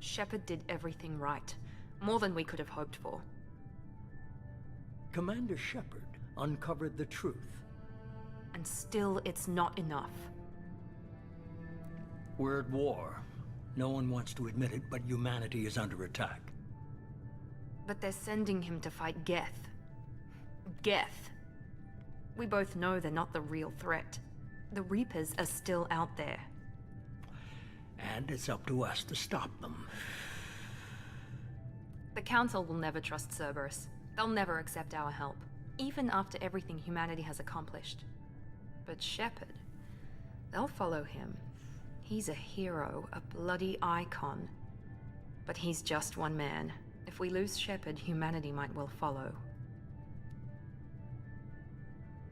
Shepard did everything right. More than we could have hoped for. Commander Shepard uncovered the truth. And still, it's not enough. We're at war. No one wants to admit it, but humanity is under attack. But they're sending him to fight Geth. Geth. We both know they're not the real threat. The Reapers are still out there. And it's up to us to stop them. The Council will never trust Cerberus. They'll never accept our help, even after everything humanity has accomplished. But Shepard, they'll follow him. He's a hero, a bloody icon. But he's just one man. If we lose Shepard, humanity might well follow.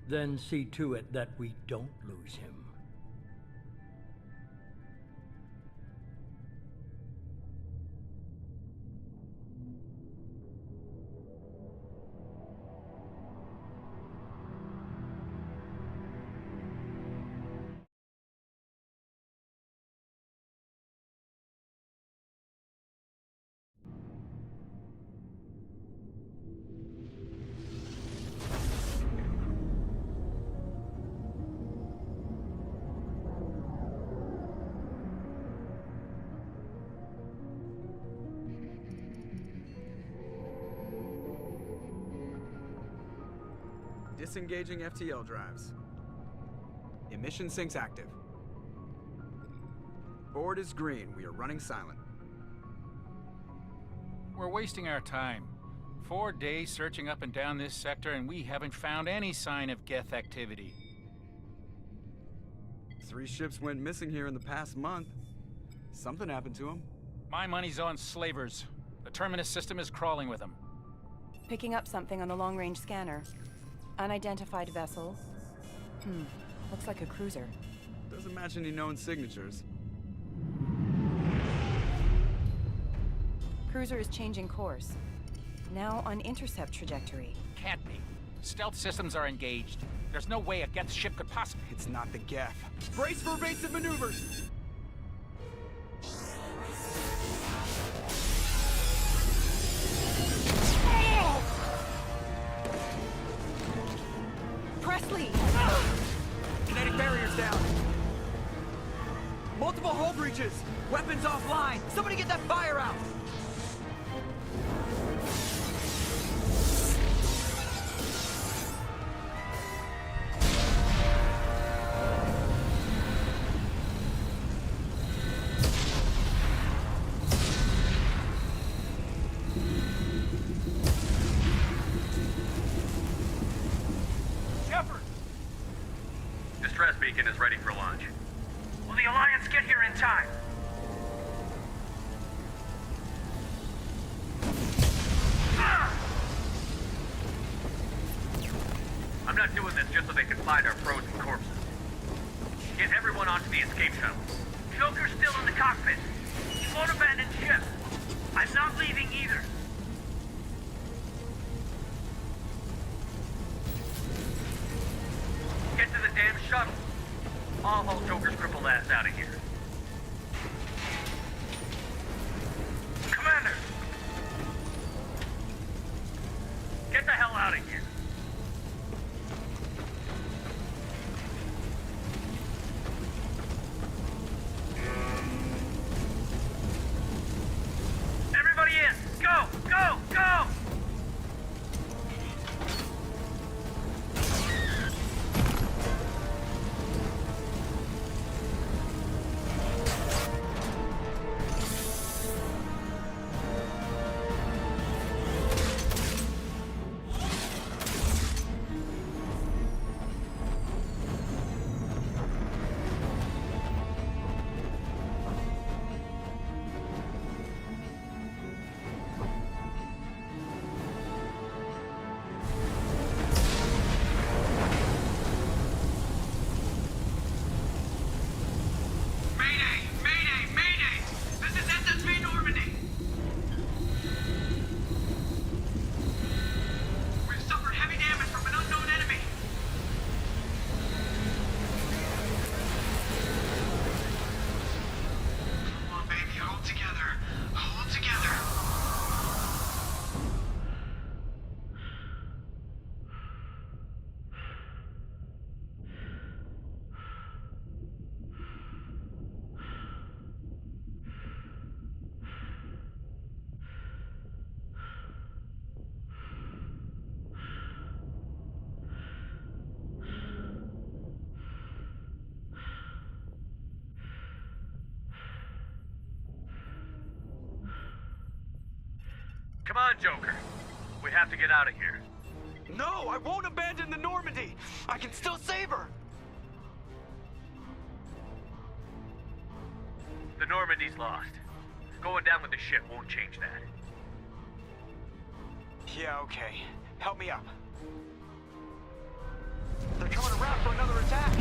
Then see to it that we don't lose him. Disengaging FTL drives. Emission sinks active. Board is green. We are running silent. We're wasting our time. 4 days searching up and down this sector, and we haven't found any sign of Geth activity. 3 ships went missing here in the past month. Something happened to them. My money's on slavers. The Terminus system is crawling with them. Picking up something on the long-range scanner. Unidentified vessel. Looks like a cruiser. Doesn't match any known signatures. Cruiser is changing course. Now on intercept trajectory. Can't be. Stealth systems are engaged. There's no way a Geth ship could possibly... It's not the Geth. Brace for evasive maneuvers! Presley! Kinetic barriers down! Multiple hull breaches! Weapons offline! Somebody get that fire out! Distress beacon is ready for launch. Will the Alliance get here in time? I'm not doing this just so they can find our frozen corpses. Get everyone onto the escape shuttle. Joker's still in the cockpit. He won't abandon ship. I'm not leaving either. Get to the damn shuttle. I'll haul Joker's crippled ass out of here. Commander! Get the hell out of here. Everybody in! Go! Go! Go! Come on, Joker. We have to get out of here. No, I won't abandon the Normandy! I can still save her! The Normandy's lost. Going down with the ship won't change that. Yeah, okay. Help me up. They're coming around for another attack!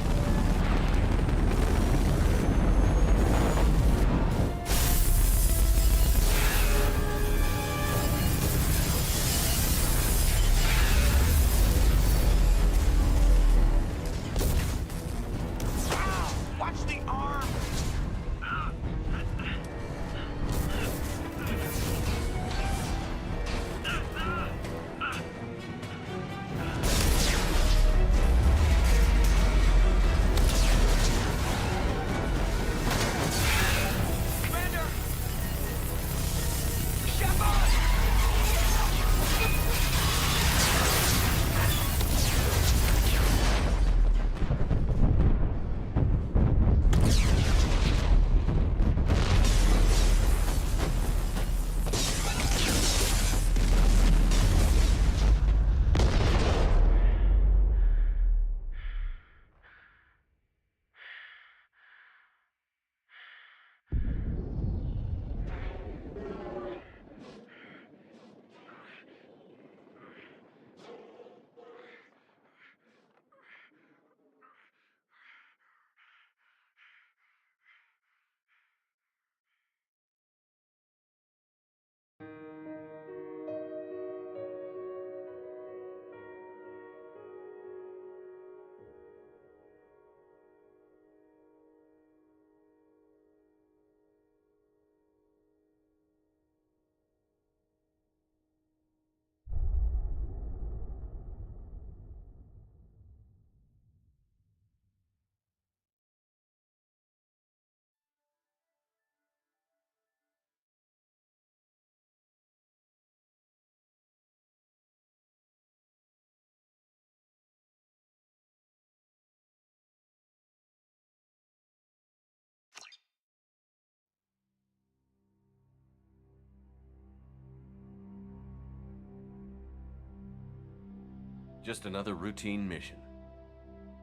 Watch the arm! Commander! Shepard! Just another routine mission.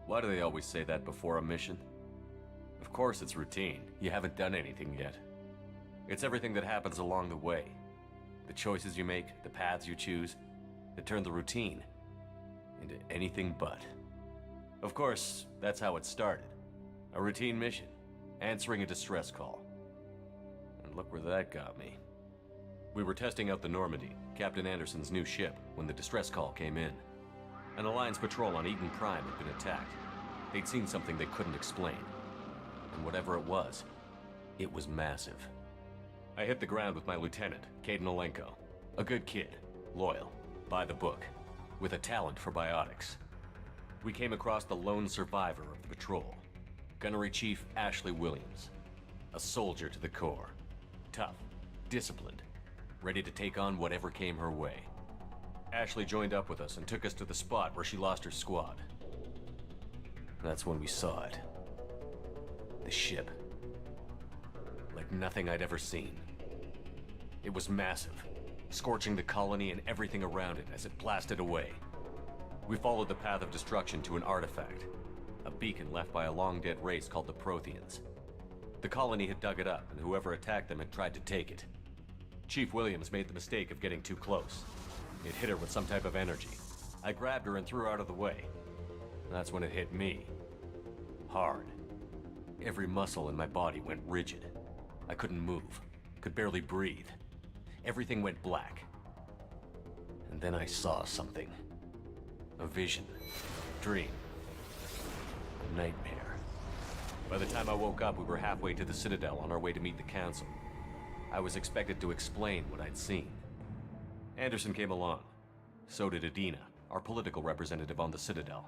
Why do they always say that before a mission? Of course it's routine. You haven't done anything yet. It's everything that happens along the way. The choices you make, the paths you choose, that turn the routine into anything but. Of course, that's how it started. A routine mission, answering a distress call. And look where that got me. We were testing out the Normandy, Captain Anderson's new ship, when the distress call came in. An Alliance patrol on Eden Prime had been attacked. They'd seen something they couldn't explain. And whatever it was massive. I hit the ground with my lieutenant, Caden Olenko. A good kid, loyal, by the book, with a talent for biotics. We came across the lone survivor of the patrol, Gunnery Chief Ashley Williams. A soldier to the core. Tough, disciplined, ready to take on whatever came her way. Ashley joined up with us and took us to the spot where she lost her squad. That's when we saw it. The ship. Like nothing I'd ever seen. It was massive, scorching the colony and everything around it as it blasted away. We followed the path of destruction to an artifact, a beacon left by a long-dead race called the Protheans. The colony had dug it up, and whoever attacked them had tried to take it. Chief Williams made the mistake of getting too close. It hit her with some type of energy. I grabbed her and threw her out of the way. That's when it hit me. Hard. Every muscle in my body went rigid. I couldn't move, could barely breathe. Everything went black. And then I saw something. A vision. Dream. A nightmare. By the time I woke up, we were halfway to the Citadel on our way to meet the Council. I was expected to explain what I'd seen. Anderson came along. So did Adina, our political representative on the Citadel.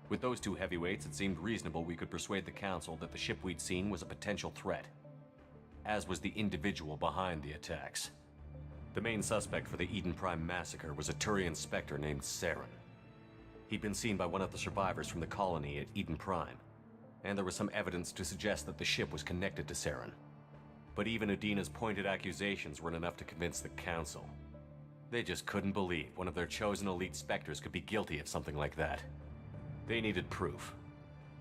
With those two heavyweights, it seemed reasonable we could persuade the Council that the ship we'd seen was a potential threat, as was the individual behind the attacks. The main suspect for the Eden Prime massacre was a Turian Spectre named Saren. He'd been seen by one of the survivors from the colony at Eden Prime, and there was some evidence to suggest that the ship was connected to Saren. But even Adina's pointed accusations weren't enough to convince the Council. They just couldn't believe one of their chosen elite Spectres could be guilty of something like that. They needed proof,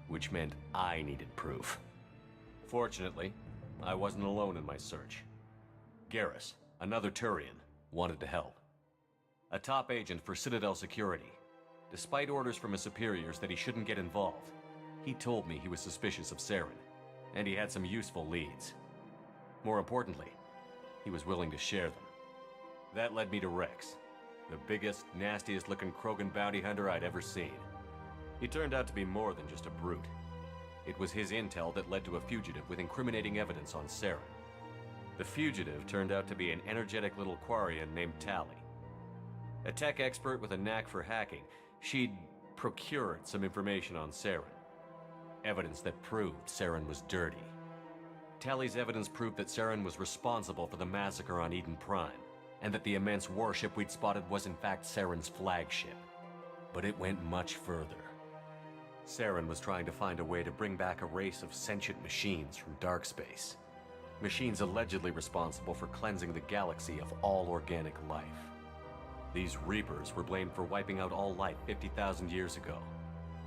which meant I needed proof. Fortunately, I wasn't alone in my search. Garrus, another Turian, wanted to help. A top agent for Citadel Security. Despite orders from his superiors that he shouldn't get involved, he told me he was suspicious of Saren, and he had some useful leads. More importantly, he was willing to share them. That led me to Rex, the biggest, nastiest-looking Krogan bounty hunter I'd ever seen. He turned out to be more than just a brute. It was his intel that led to a fugitive with incriminating evidence on Saren. The fugitive turned out to be an energetic little Quarian named Tali. A tech expert with a knack for hacking, she'd procured some information on Saren. Evidence that proved Saren was dirty. Tali's evidence proved that Saren was responsible for the massacre on Eden Prime, and that the immense warship we'd spotted was in fact Saren's flagship. But it went much further. Saren was trying to find a way to bring back a race of sentient machines from dark space. Machines allegedly responsible for cleansing the galaxy of all organic life. These Reapers were blamed for wiping out all life 50,000 years ago,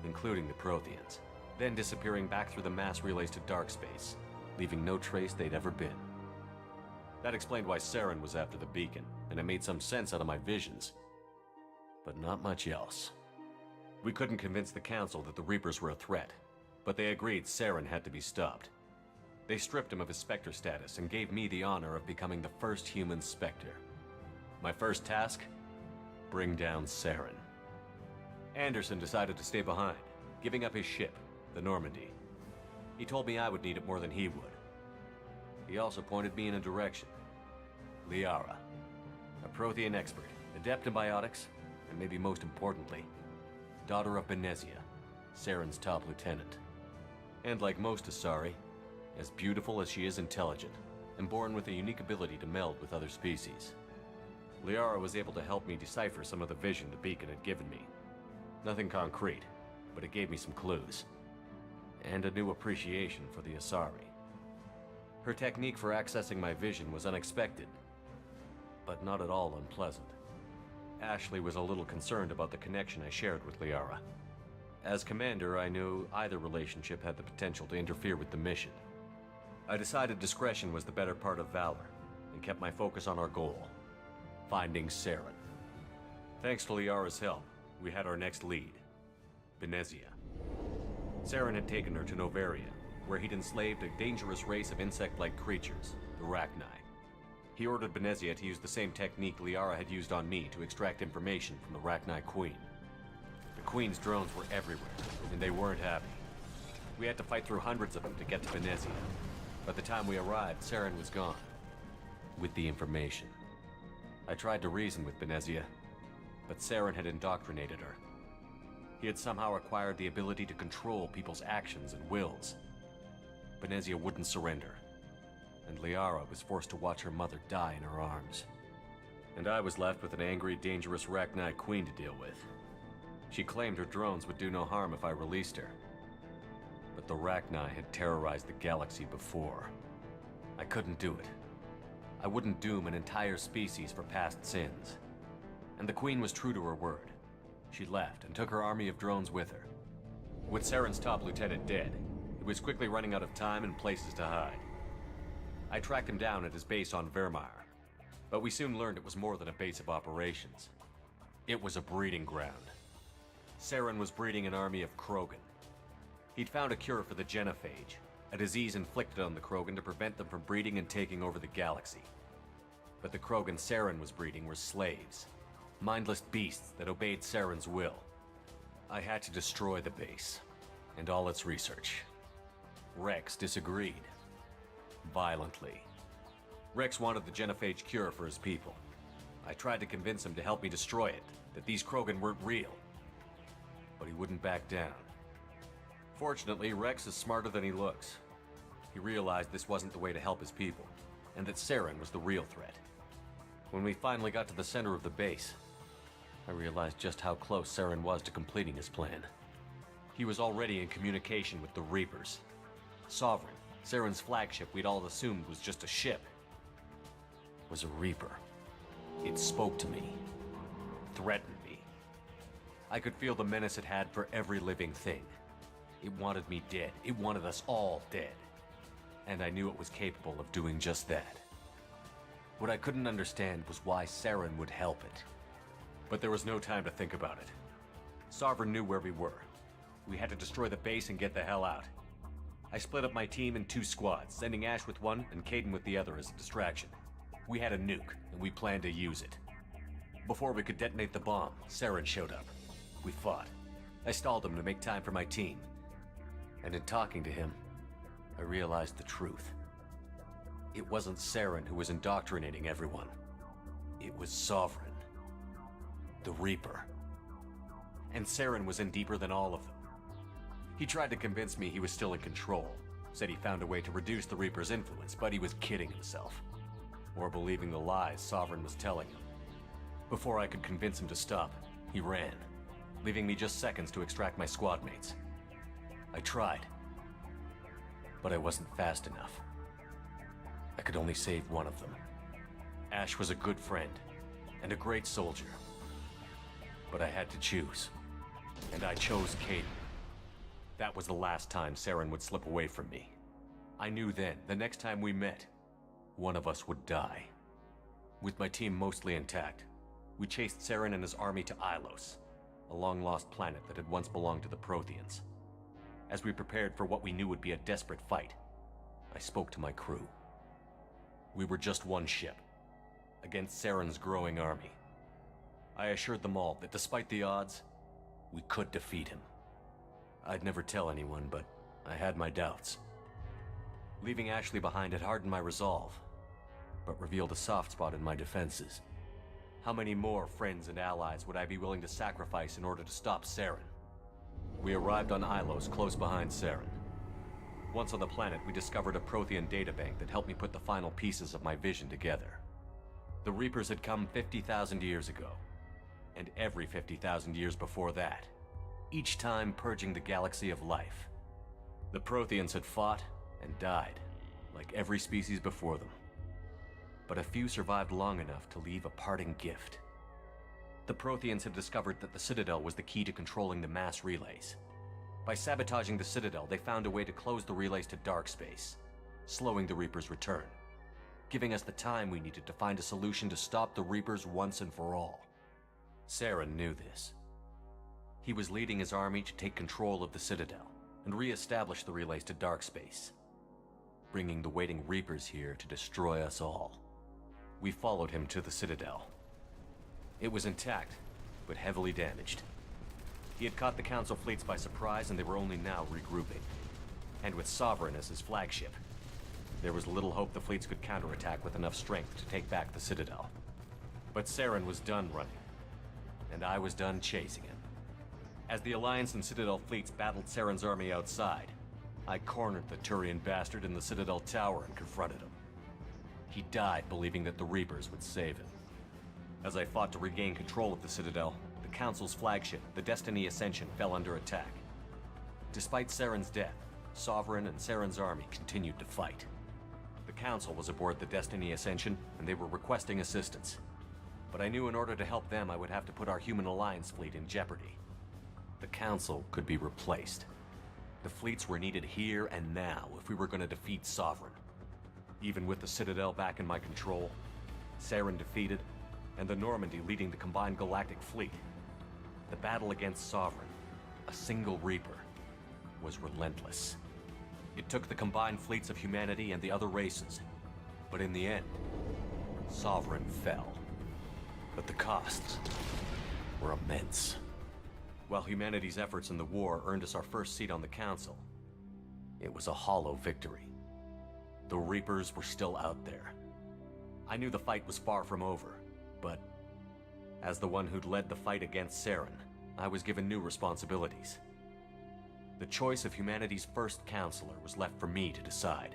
including the Protheans, then disappearing back through the mass relays to dark space, leaving no trace they'd ever been. That explained why Saren was after the beacon, and it made some sense out of my visions. But not much else. We couldn't convince the Council that the Reapers were a threat, but they agreed Saren had to be stopped. They stripped him of his Spectre status and gave me the honor of becoming the first human Spectre. My first task? Bring down Saren. Anderson decided to stay behind, giving up his ship, the Normandy. He told me I would need it more than he would. He also pointed me in a direction. Liara, a Prothean expert, adept in biotics, and maybe most importantly, daughter of Benezia, Saren's top lieutenant. And like most Asari, as beautiful as she is intelligent, and born with a unique ability to meld with other species. Liara was able to help me decipher some of the vision the beacon had given me. Nothing concrete, but it gave me some clues. And a new appreciation for the Asari. Her technique for accessing my vision was unexpected, but not at all unpleasant. Ashley was a little concerned about the connection I shared with Liara. As commander, I knew either relationship had the potential to interfere with the mission. I decided discretion was the better part of valor, and kept my focus on our goal, finding Saren. Thanks to Liara's help, we had our next lead, Benezia. Saren had taken her to Noveria, where he'd enslaved a dangerous race of insect-like creatures, the Rachni. He ordered Benezia to use the same technique Liara had used on me to extract information from the Rachni Queen. The Queen's drones were everywhere, and they weren't happy. We had to fight through hundreds of them to get to Benezia. By the time we arrived, Saren was gone, with the information. I tried to reason with Benezia, but Saren had indoctrinated her. He had somehow acquired the ability to control people's actions and wills. Benezia wouldn't surrender, and Liara was forced to watch her mother die in her arms. And I was left with an angry, dangerous Rachni Queen to deal with. She claimed her drones would do no harm if I released her. But the Rachni had terrorized the galaxy before. I couldn't do it. I wouldn't doom an entire species for past sins. And the Queen was true to her word. She left and took her army of drones with her. With Saren's top lieutenant dead, he was quickly running out of time and places to hide. I tracked him down at his base on Vermeer, but we soon learned it was more than a base of operations. It was a breeding ground. Saren was breeding an army of Krogan. He'd found a cure for the genophage, a disease inflicted on the Krogan to prevent them from breeding and taking over the galaxy. But the Krogan Saren was breeding were slaves, mindless beasts that obeyed Saren's will. I had to destroy the base, and all its research. Rex disagreed. Violently. Rex wanted the genophage cure for his people. I tried to convince him to help me destroy it, that these Krogan weren't real. But he wouldn't back down. Fortunately, Rex is smarter than he looks. He realized this wasn't the way to help his people, and that Saren was the real threat. When we finally got to the center of the base, I realized just how close Saren was to completing his plan. He was already in communication with the Reapers. Sovereign, Saren's flagship we'd all assumed was just a ship, was a Reaper. It spoke to me, threatened me. I could feel the menace it had for every living thing. It wanted me dead. It wanted us all dead. And I knew it was capable of doing just that. What I couldn't understand was why Saren would help it. But there was no time to think about it. Sovereign knew where we were. We had to destroy the base and get the hell out. I split up my team in 2 squads, sending Ash with one and Kaidan with the other as a distraction. We had a nuke, and we planned to use it. Before we could detonate the bomb, Saren showed up. We fought. I stalled him to make time for my team. And in talking to him, I realized the truth. It wasn't Saren who was indoctrinating everyone. It was Sovereign. The Reaper. And Saren was in deeper than all of them. He tried to convince me he was still in control. Said he found a way to reduce the Reaper's influence, but he was kidding himself. Or believing the lies Sovereign was telling him. Before I could convince him to stop, he ran, leaving me just seconds to extract my squad mates. I tried, but I wasn't fast enough. I could only save one of them. Ash was a good friend, and a great soldier. But I had to choose, and I chose Kaidan. That was the last time Saren would slip away from me. I knew then, the next time we met, one of us would die. With my team mostly intact, we chased Saren and his army to Ilos, a long-lost planet that had once belonged to the Protheans. As we prepared for what we knew would be a desperate fight, I spoke to my crew. We were just one ship, against Saren's growing army. I assured them all that despite the odds, we could defeat him. I'd never tell anyone, but I had my doubts. Leaving Ashley behind had hardened my resolve, but revealed a soft spot in my defenses. How many more friends and allies would I be willing to sacrifice in order to stop Saren? We arrived on Ilos, close behind Saren. Once on the planet, we discovered a Prothean databank that helped me put the final pieces of my vision together. The Reapers had come 50,000 years ago, and every 50,000 years before that, each time purging the galaxy of life. The Protheans had fought and died, like every species before them. But a few survived long enough to leave a parting gift. The Protheans had discovered that the Citadel was the key to controlling the mass relays. By sabotaging the Citadel, they found a way to close the relays to dark space, slowing the Reapers' return, giving us the time we needed to find a solution to stop the Reapers once and for all. Saren knew this. He was leading his army to take control of the Citadel and re-establish the relays to dark space, bringing the waiting Reapers here to destroy us all. We followed him to the Citadel. It was intact, but heavily damaged. He had caught the Council fleets by surprise, and they were only now regrouping. And with Sovereign as his flagship, there was little hope the fleets could counterattack with enough strength to take back the Citadel. But Saren was done running, and I was done chasing him. As the Alliance and Citadel fleets battled Saren's army outside, I cornered the Turian bastard in the Citadel tower and confronted him. He died believing that the Reapers would save him. As I fought to regain control of the Citadel, the Council's flagship, the Destiny Ascension, fell under attack. Despite Saren's death, Sovereign and Saren's army continued to fight. The Council was aboard the Destiny Ascension, and they were requesting assistance. But I knew in order to help them, I would have to put our Human Alliance fleet in jeopardy. The Council could be replaced. The fleets were needed here and now if we were going to defeat Sovereign. Even with the Citadel back in my control, Saren defeated, and the Normandy leading the combined galactic fleet, the battle against Sovereign, a single Reaper, was relentless. It took the combined fleets of humanity and the other races, but in the end, Sovereign fell. But the costs were immense. While humanity's efforts in the war earned us our first seat on the Council, it was a hollow victory. The Reapers were still out there. I knew the fight was far from over, but as the one who'd led the fight against Saren, I was given new responsibilities. The choice of humanity's first counselor was left for me to decide.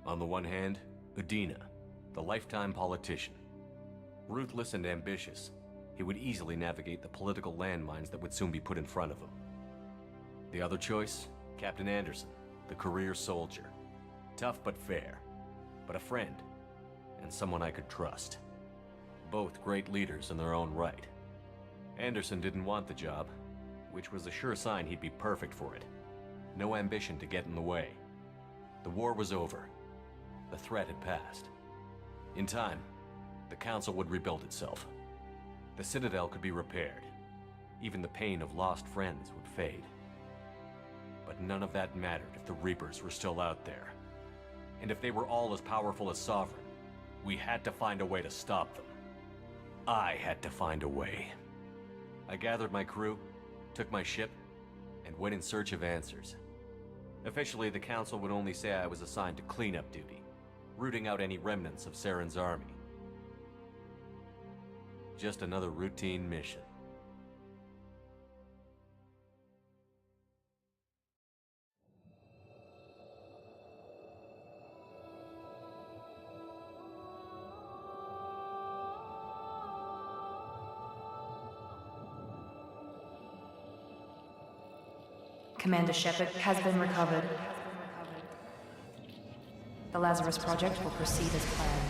On the one hand, Udina, the lifetime politician. Ruthless and ambitious, he would easily navigate the political landmines that would soon be put in front of him. The other choice, Captain Anderson, the career soldier. Tough but fair, but a friend, and someone I could trust. Both great leaders in their own right. Anderson didn't want the job, which was a sure sign he'd be perfect for it. No ambition to get in the way. The war was over. The threat had passed. In time, the Council would rebuild itself. The Citadel could be repaired. Even the pain of lost friends would fade. But none of that mattered if the Reapers were still out there. And if they were all as powerful as Sovereign, we had to find a way to stop them. I had to find a way. I gathered my crew, took my ship, and went in search of answers. Officially, the Council would only say I was assigned to cleanup duty, rooting out any remnants of Saren's army. Just another routine mission. Commander Shepard has been recovered. The Lazarus Project will proceed as planned.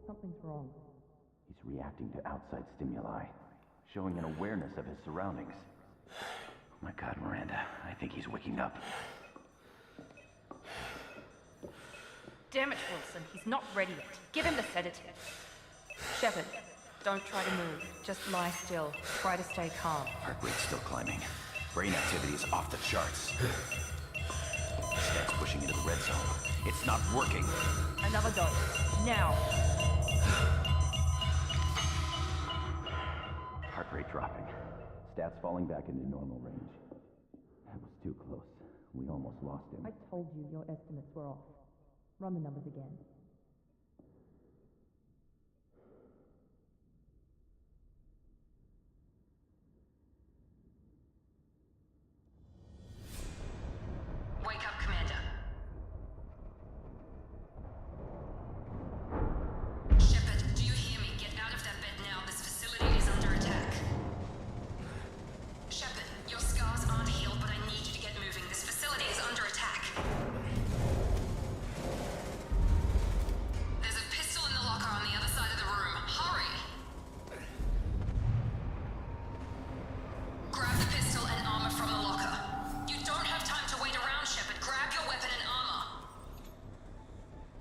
Something's wrong. He's reacting to outside stimuli, showing an awareness of his surroundings. Oh my God, Miranda, I think he's waking up. Damn it, Wilson, he's not ready yet. Give him the sedative. Shepard, don't try to move. Just lie still. Try to stay calm. Heart rate's still climbing. Brain activity is off the charts. Stat's pushing into the red zone. It's not working. Another dose. Now. Heart rate dropping. Stats falling back into normal range. That was too close. We almost lost him. I told you your estimates were off. Run the numbers again.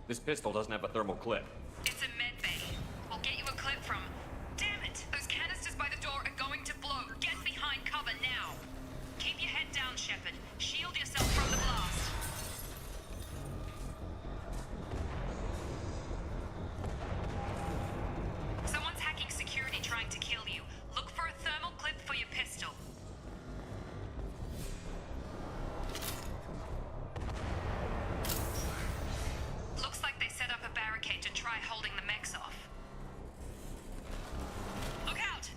This pistol doesn't have a thermal clip. It's a med bay. We'll get you a clip from... Damn it! Those canisters by the door are going to blow. Get behind cover now. Keep your head down, Shepard. Shield yourself from the blast. Someone's hacking security trying to kill you. Look for a thermal clip for your pistol. Looks like they set up a barricade to try holding the mechs off. Look out!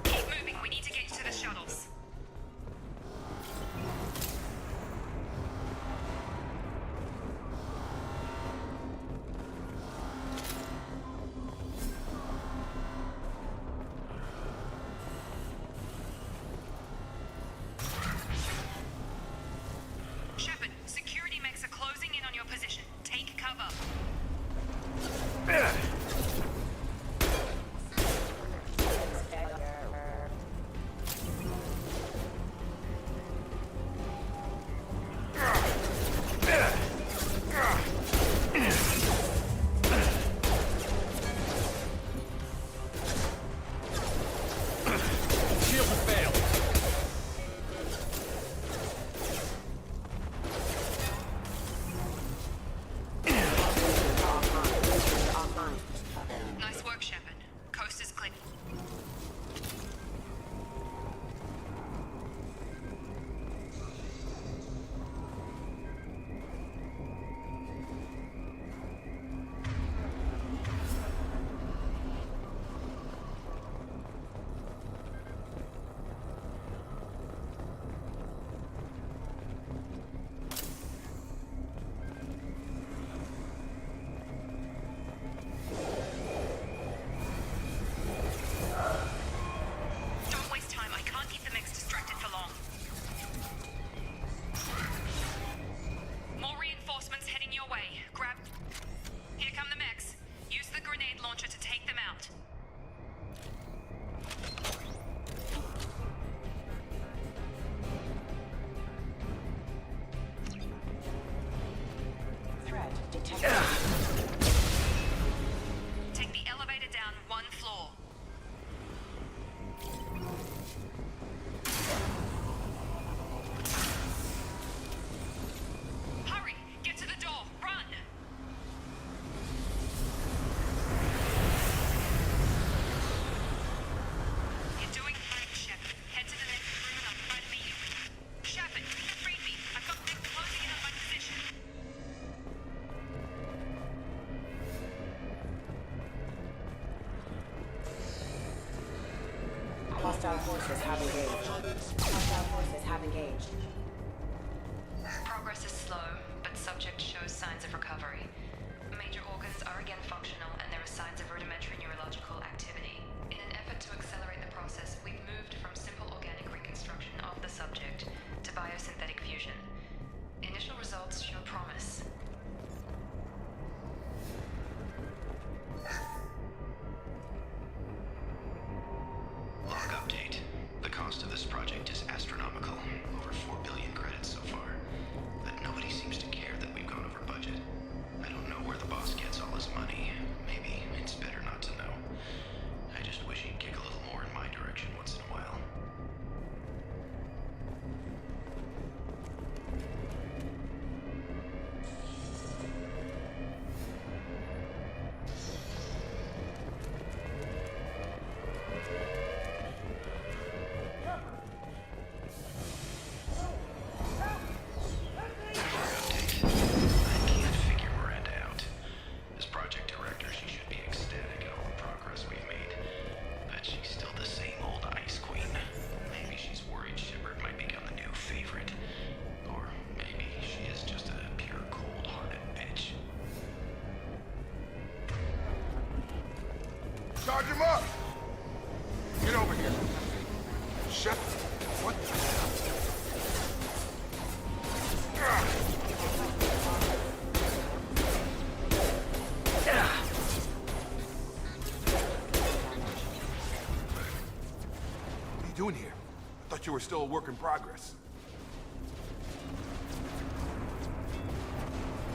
Keep moving, we need to get you to the shuttles. Shepard, security mechs are closing in on your position. Take cover. Shield has failed. Nice work, Shepard. Coast is clear. Don't waste time. I can't keep the mechs distracted for long. More reinforcements heading your way. Grab... Here come the mechs. Use the grenade launcher to take them out. Threat detected. Take the elevator down one floor. Hurry! Get to the door! Run! You're doing fine, Shepard. Head to the next room and I'll try to beat you. Shepard, read me. I've got mechs closing in on my position. Hostile forces have engaged. Hostile forces have engaged. Progress is slow, but subject shows signs of recovery. Major organs are again functional, and there are signs of rudimentary neurological activity. In an effort to accelerate the process, we've moved from simple organic reconstruction of the subject to biosynthetic fusion. Initial results show promise. Log update. The cost of this project is astronomical. Over 4 billion credits so far. But nobody seems to care that we've gone over budget. I don't know where the boss gets all his money. Maybe it's better not to know. I just wish he'd kick a little more in my direction once in a while. Charge him up! Get over here. Shut... What the What are you doing here? I Thought you were still a work in progress.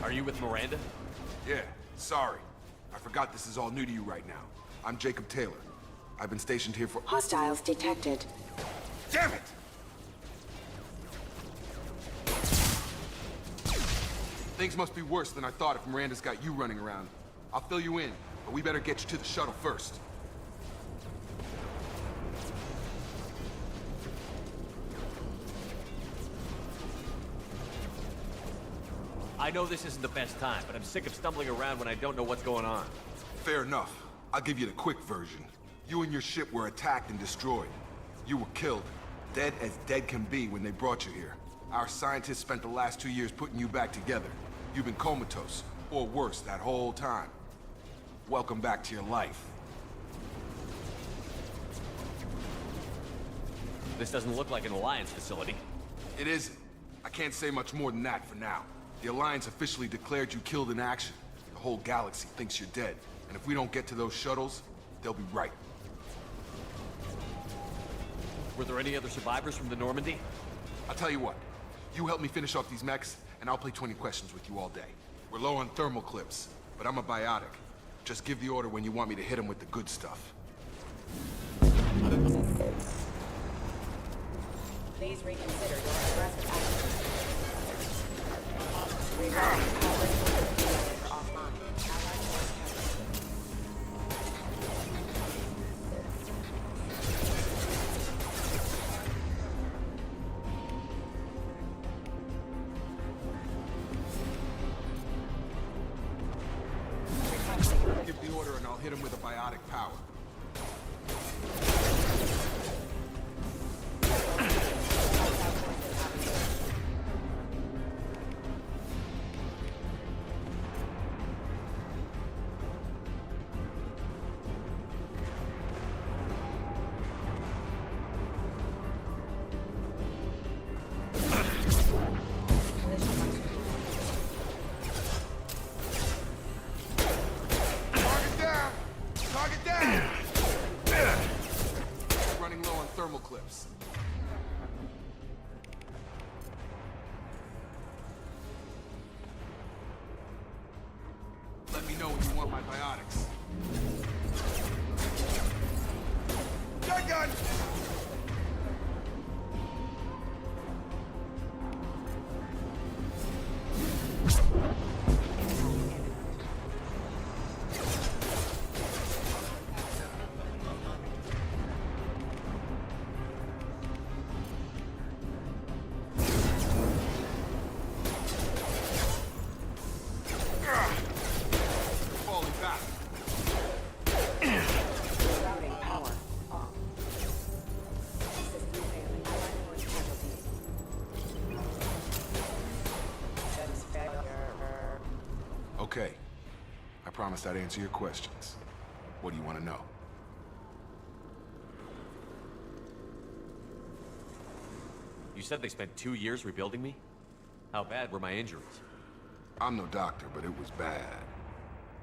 Are you with Miranda? Yeah, sorry. I forgot this is all new to you right now. I'm Jacob Taylor. I've been stationed here for— Hostiles detected. Damn it! Things must be worse than I thought if Miranda's got you running around. I'll fill you in, but we better get you to the shuttle first. I know this isn't the best time, but I'm sick of stumbling around when I don't know what's going on. Fair enough. I'll give you the quick version. You and your ship were attacked and destroyed. You were killed. Dead as dead can be when they brought you here. Our scientists spent the last 2 years putting you back together. You've been comatose, or worse, that whole time. Welcome back to your life. This doesn't look like an Alliance facility. It isn't. I can't say much more than that for now. The Alliance officially declared you killed in action. The whole galaxy thinks you're dead. And if we don't get to those shuttles, they'll be right. Were there any other survivors from the Normandy? I'll tell you what. You help me finish off these mechs, and I'll play 20 questions with you all day. We're low on thermal clips, but I'm a biotic. Just give the order when you want me to hit them with the good stuff. Please reconsider your aggressive actions. Rerouting power generator offline. Allied force captured. Give the order and I'll hit him with a biotic power. Thermal clips. Let me know when you want my biotics. Gun! Okay. I promised I'd answer your questions. What do you want to know? You said they spent 2 years rebuilding me? How bad were my injuries? I'm no doctor, but it was bad.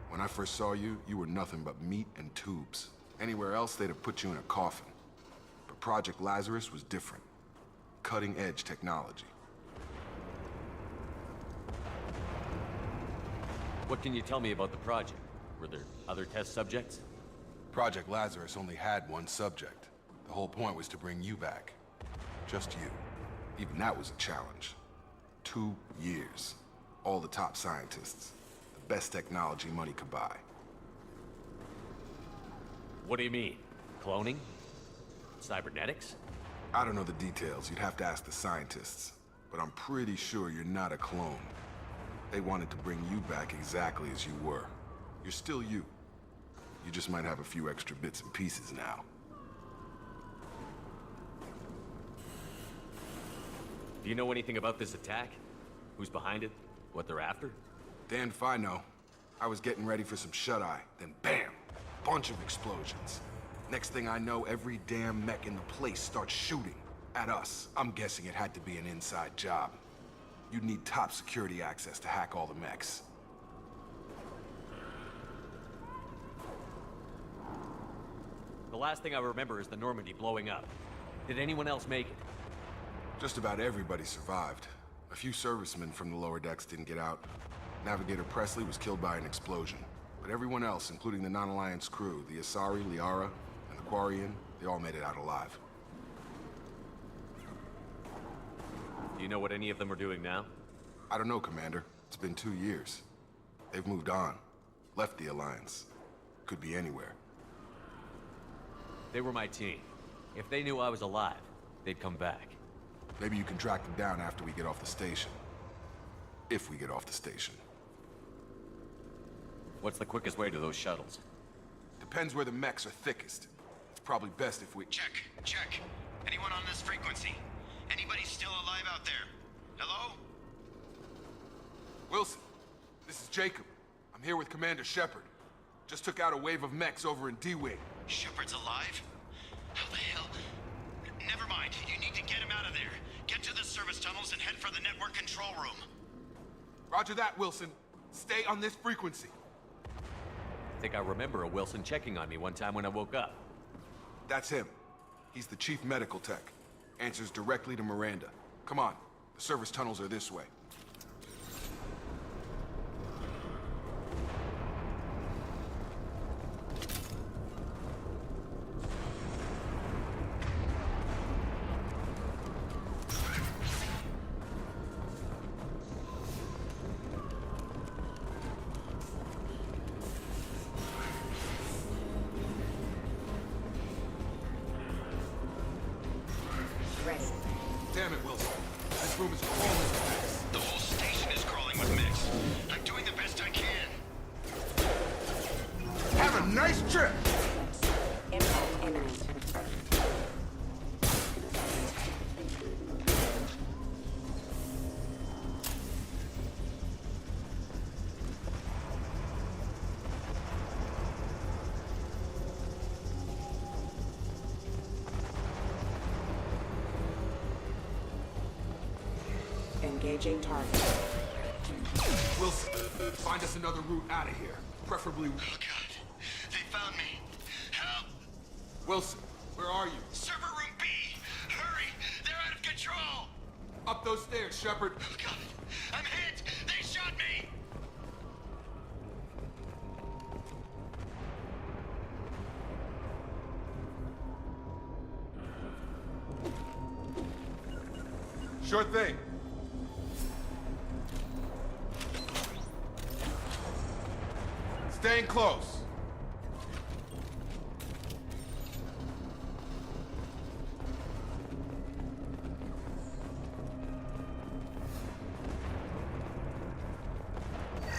When I first saw you, you were nothing but meat and tubes. Anywhere else, they'd have put you in a coffin. But Project Lazarus was different. Cutting-edge technology. What can you tell me about the project? Were there other test subjects? Project Lazarus only had one subject. The whole point was to bring you back. Just you. Even that was a challenge. 2 years. All the top scientists. The best technology money could buy. What do you mean? Cloning? Cybernetics? I don't know the details. You'd have to ask the scientists. But I'm pretty sure you're not a clone. They wanted to bring you back exactly as you were. You're still you. You just might have a few extra bits and pieces now. Do you know anything about this attack? Who's behind it? What they're after? Damned if I know. I was getting ready for some shut-eye, then bam! Bunch of explosions. Next thing I know, every damn mech in the place starts shooting at us. I'm guessing it had to be an inside job. You'd need top security access to hack all the mechs. The last thing I remember is the Normandy blowing up. Did anyone else make it? Just about everybody survived. A few servicemen from the lower decks didn't get out. Navigator Presley was killed by an explosion. But everyone else, including the non-Alliance crew, the Asari, Liara, and the Quarian, they all made it out alive. Do you know what any of them are doing now? I don't know, Commander. It's been 2 years. They've moved on. Left the Alliance. Could be anywhere. They were my team. If they knew I was alive, they'd come back. Maybe you can track them down after we get off the station. If we get off the station. What's the quickest way to those shuttles? Depends where the mechs are thickest. It's probably best if we... Check. Anyone on this frequency? Anybody still alive out there? Hello? Wilson, this is Jacob. I'm here with Commander Shepard. Just took out a wave of mechs over in D-Wing. Shepard's alive? How the hell? Never mind. You need to get him out of there. Get to the service tunnels and head for the network control room. Roger that, Wilson. Stay on this frequency. I think I remember a Wilson checking on me one time when I woke up. That's him. He's the chief medical tech. Answers directly to Miranda. Come on. The service tunnels are this way. Ready. Damn it, Wilson. This room is crawling with mechs. The whole station is crawling with mechs. I'm doing the best I can. Have a nice trip! Impact imminent. Engaging target. Wilson, find us another route out of here. Preferably... Oh god. They found me. Help! Wilson, where are you? Server room B! Hurry! They're out of control! Up those stairs, Shepard. Oh god. I'm hit! They shot me! Sure thing. Staying close.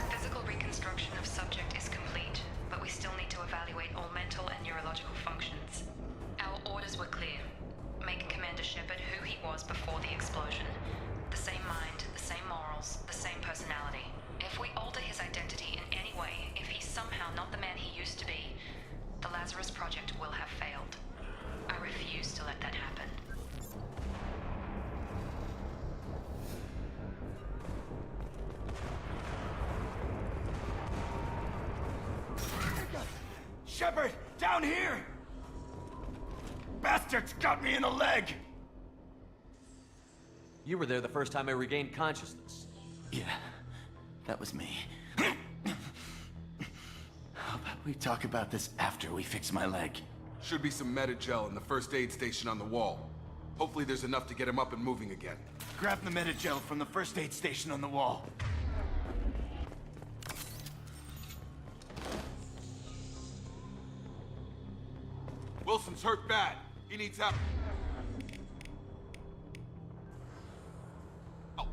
Physical reconstruction of subject is complete, but we still need to evaluate all mental and neurological functions. Our orders were clear. Make Commander Shepard who he was before the explosion. The same mind, the same morals, the same personality. If we alter his identity in any way, if he's somehow not the man he used to be, the Lazarus Project will have failed. I refuse to let that happen. Shepard! Down here! Bastards got me in the leg! You were there the first time I regained consciousness. Yeah, that was me. How about we talk about this after we fix my leg? Should be some Medi-gel in the first aid station on the wall. Hopefully there's enough to get him up and moving again. Grab the Medi-gel from the first aid station on the wall. Wilson's hurt bad. He needs help. Oh.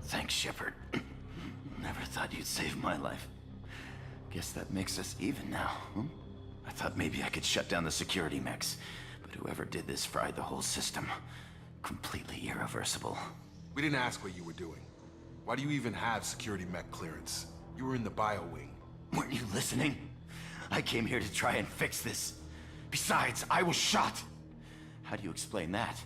Thanks, Shepard. Never thought you'd save my life. Guess that makes us even now, huh? I thought maybe I could shut down the security mechs, but whoever did this fried the whole system. Completely irreversible. We didn't ask what you were doing. Why do you even have security mech clearance? You were in the bio wing. Weren't you listening? I came here to try and fix this. Besides, I was shot. How do you explain that?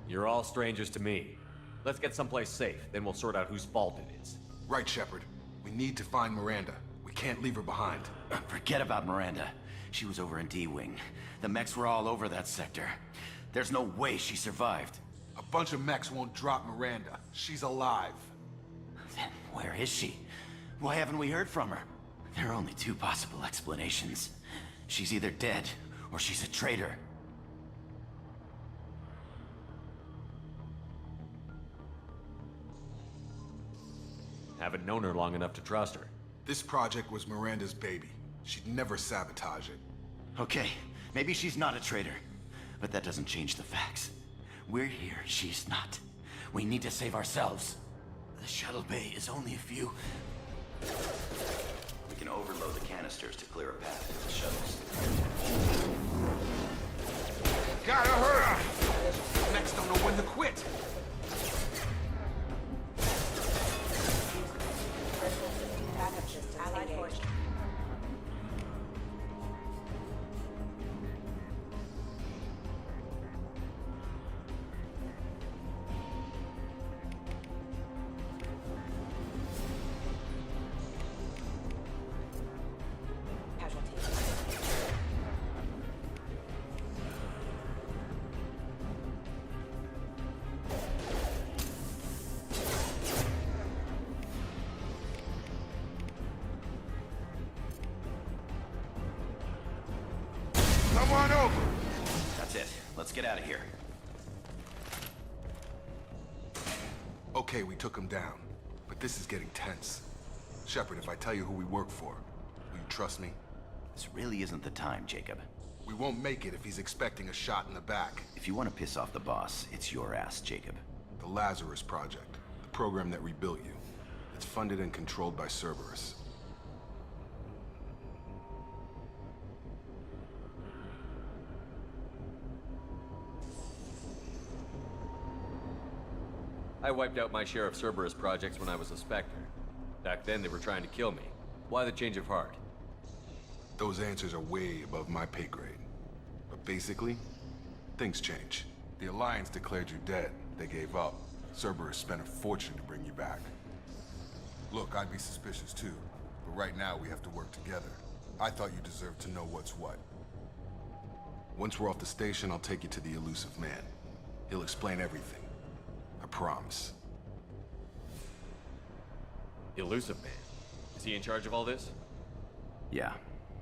You're all strangers to me. Let's get someplace safe, then we'll sort out whose fault it is. Right, Shepard. We need to find Miranda. We can't leave her behind. Forget about Miranda. She was over in D-Wing. The mechs were all over that sector. There's no way she survived. A bunch of mechs won't drop Miranda. She's alive. Then where is she? Why haven't we heard from her? There are only two possible explanations. She's either dead, or she's a traitor. Haven't known her long enough to trust her. This project was Miranda's baby. She'd never sabotage it. Okay, maybe she's not a traitor. But that doesn't change the facts. We're here, she's not. We need to save ourselves. The shuttle bay is only a few... We can overload the canisters to clear a path to the shuttles. Gotta hurry! Mechs don't know when to quit. Backup systems engaged. Come on over! That's it. Let's get out of here. Okay, we took him down. But this is getting tense. Shepard, if I tell you who we work for, will you trust me? This really isn't the time, Jacob. We won't make it if he's expecting a shot in the back. If you want to piss off the boss, it's your ass, Jacob. The Lazarus Project, the program that rebuilt you. It's funded and controlled by Cerberus. I wiped out my share of Cerberus projects when I was a Spectre. Back then, they were trying to kill me. Why the change of heart? Those answers are way above my pay grade. But basically, things change. The Alliance declared you dead. They gave up. Cerberus spent a fortune to bring you back. Look, I'd be suspicious too. But right now, we have to work together. I thought you deserved to know what's what. Once we're off the station, I'll take you to the Elusive Man. He'll explain everything. I promise. Elusive Man? Is he in charge of all this? Yeah.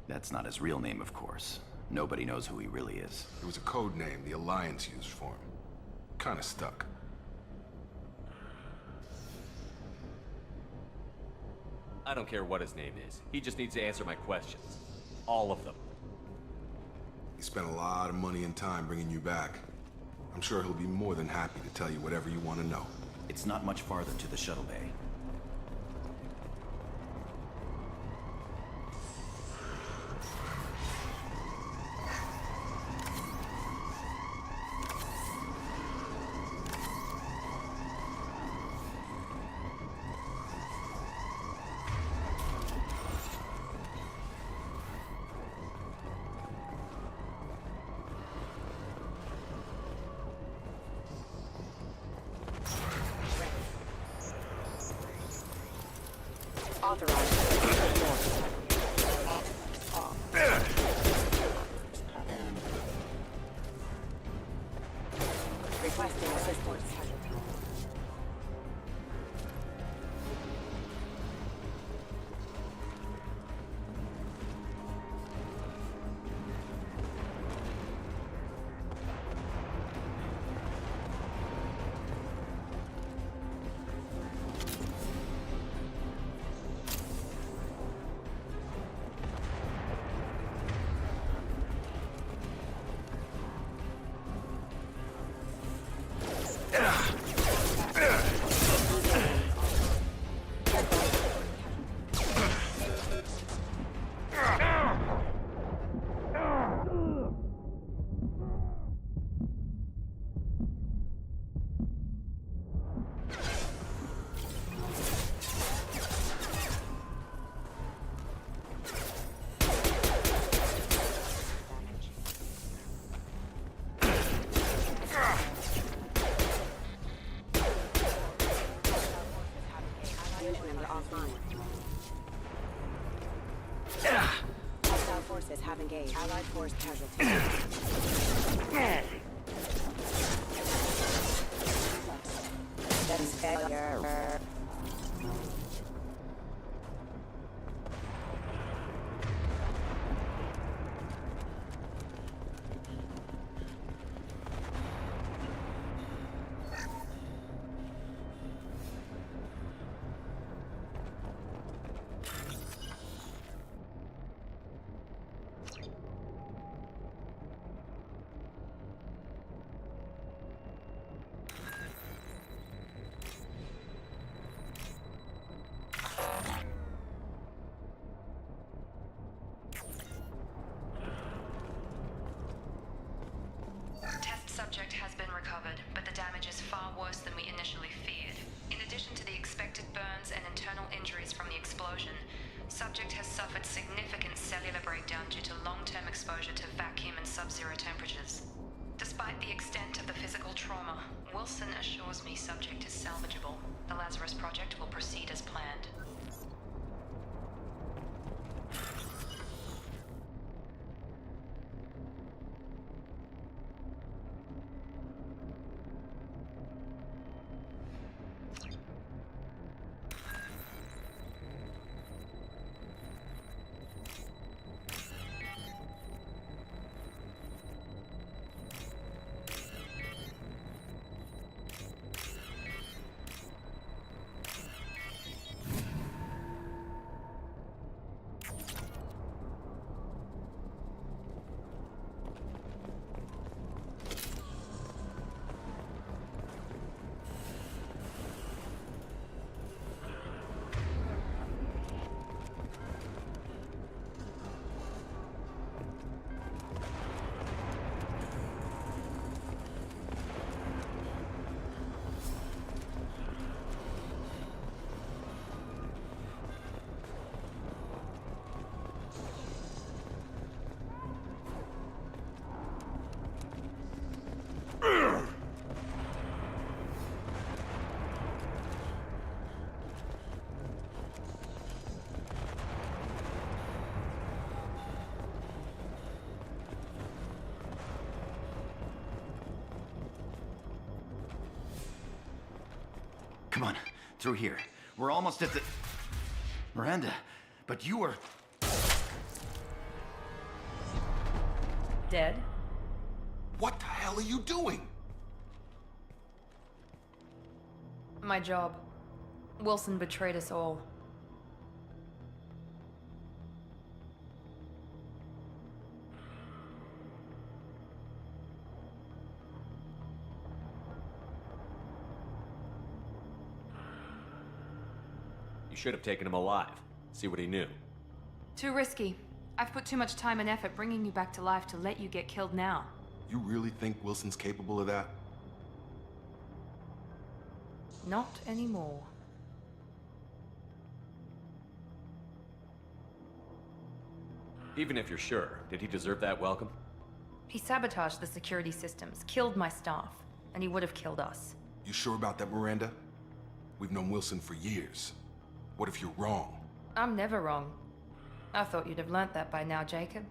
That's not his real name, of course. Nobody knows who he really is. It was a code name the Alliance used for him. Kinda stuck. I don't care what his name is. He just needs to answer my questions. All of them. He spent a lot of money and time bringing you back. I'm sure he'll be more than happy to tell you whatever you want to know. It's not much farther to the shuttle bay. Requesting assistance. Ugh. engaged. Allied force casualties. That is failure. Subject has been recovered, but the damage is far worse than we initially feared. In addition to the expected burns and internal injuries from the explosion, subject has suffered significant cellular breakdown due to long-term exposure to vacuum and sub-zero temperatures. Despite the extent of the physical trauma, Wilson assures me subject is salvageable. The Lazarus Project will proceed as planned. Come on, through here. We're almost at the... Miranda, but you were... Dead? What the hell are you doing? My job. Wilson betrayed us all. You should have taken him alive. See what he knew. Too risky. I've put too much time and effort bringing you back to life to let you get killed now. You really think Wilson's capable of that? Not anymore. Even if you're sure, did he deserve that welcome? He sabotaged the security systems, killed my staff, and he would have killed us. You sure about that, Miranda? We've known Wilson for years. What if you're wrong? I'm never wrong. I thought you'd have learnt that by now, Jacob.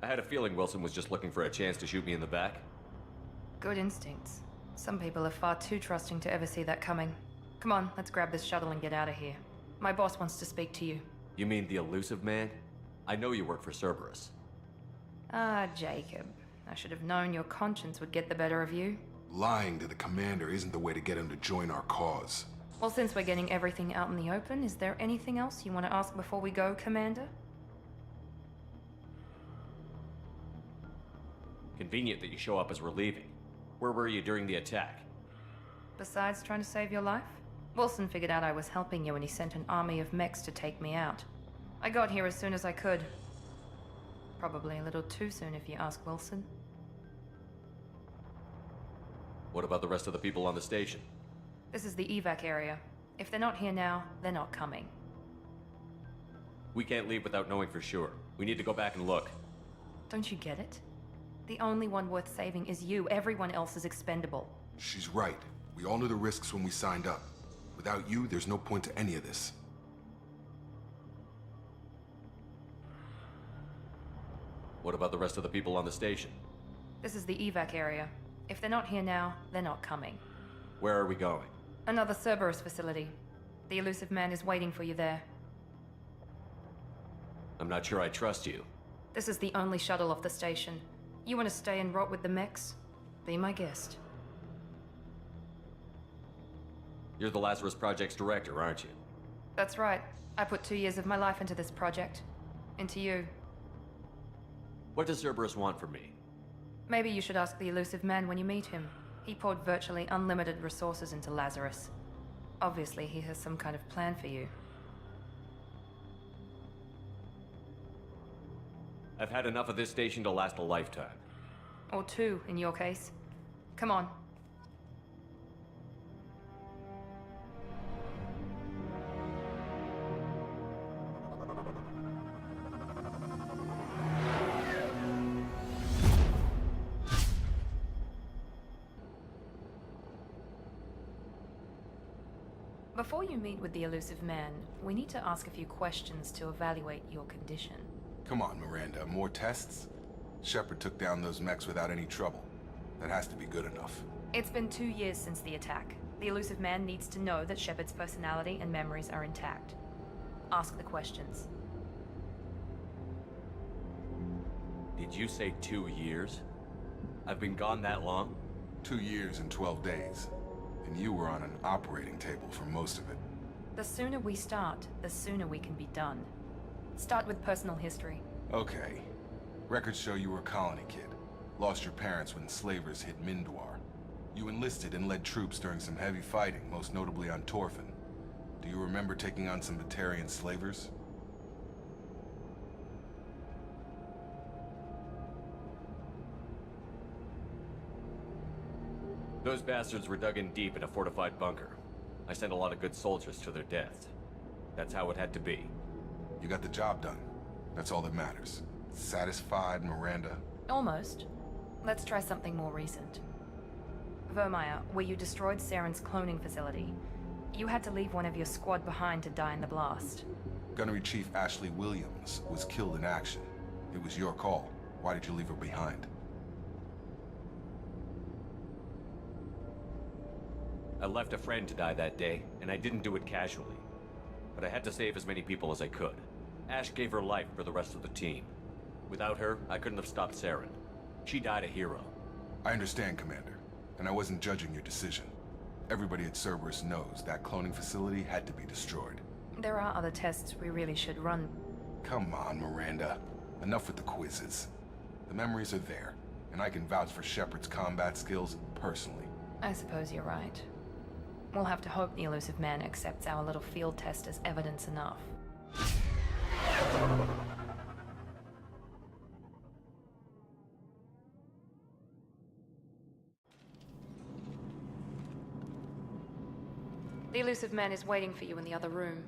I had a feeling Wilson was just looking for a chance to shoot me in the back. Good instincts. Some people are far too trusting to ever see that coming. Come on, let's grab this shuttle and get out of here. My boss wants to speak to you. You mean the elusive man? I know you work for Cerberus. Ah, Jacob. I should have known your conscience would get the better of you. Lying to the commander isn't the way to get him to join our cause. Well, since we're getting everything out in the open, is there anything else you want to ask before we go, Commander? Convenient that you show up as we're leaving. Where were you during the attack? Besides trying to save your life? Wilson figured out I was helping you and he sent an army of mechs to take me out. I got here as soon as I could. Probably a little too soon if you ask Wilson. What about the rest of the people on the station? This is the evac area. If they're not here now, they're not coming. We can't leave without knowing for sure. We need to go back and look. Don't you get it? The only one worth saving is you. Everyone else is expendable. She's right. We all knew the risks when we signed up. Without you, there's no point to any of this. What about the rest of the people on the station? This is the evac area. If they're not here now, they're not coming. Where are we going? Another Cerberus facility. The Elusive Man is waiting for you there. I'm not sure I trust you. This is the only shuttle off the station. You want to stay and rot with the mechs? Be my guest. You're the Lazarus Project's director, aren't you? That's right. I put 2 years of my life into this project. Into you. What does Cerberus want from me? Maybe you should ask the Elusive Man when you meet him. He poured virtually unlimited resources into Lazarus. Obviously, he has some kind of plan for you. I've had enough of this station to last a lifetime. Or 2, in your case. Come on. Before you meet with the Elusive Man, we need to ask a few questions to evaluate your condition. Come on, Miranda, more tests? Shepard took down those mechs without any trouble. That has to be good enough. It's been 2 years since the attack. The Elusive Man needs to know that Shepard's personality and memories are intact. Ask the questions. Did you say 2 years? I've been gone that long? 2 years and 12 days. And you were on an operating table for most of it. The sooner we start, the sooner we can be done. Start with personal history. Okay. Records show you were a colony kid. Lost your parents when slavers hit Mindwar. You enlisted and led troops during some heavy fighting, most notably on Torfin. Do you remember taking on some Batarian slavers? Those bastards were dug in deep in a fortified bunker. I sent a lot of good soldiers to their deaths. That's how it had to be. You got the job done. That's all that matters. Satisfied, Miranda? Almost. Let's try something more recent. Vermeer, where you destroyed Saren's cloning facility. You had to leave one of your squad behind to die in the blast. Gunnery Chief Ashley Williams was killed in action. It was your call. Why did you leave her behind? I left a friend to die that day, and I didn't do it casually. But I had to save as many people as I could. Ash gave her life for the rest of the team. Without her, I couldn't have stopped Saren. She died a hero. I understand, Commander. And I wasn't judging your decision. Everybody at Cerberus knows that cloning facility had to be destroyed. There are other tests we really should run. Come on, Miranda. Enough with the quizzes. The memories are there, and I can vouch for Shepard's combat skills personally. I suppose you're right. We'll have to hope the Elusive Man accepts our little field test as evidence enough. The Elusive Man is waiting for you in the other room.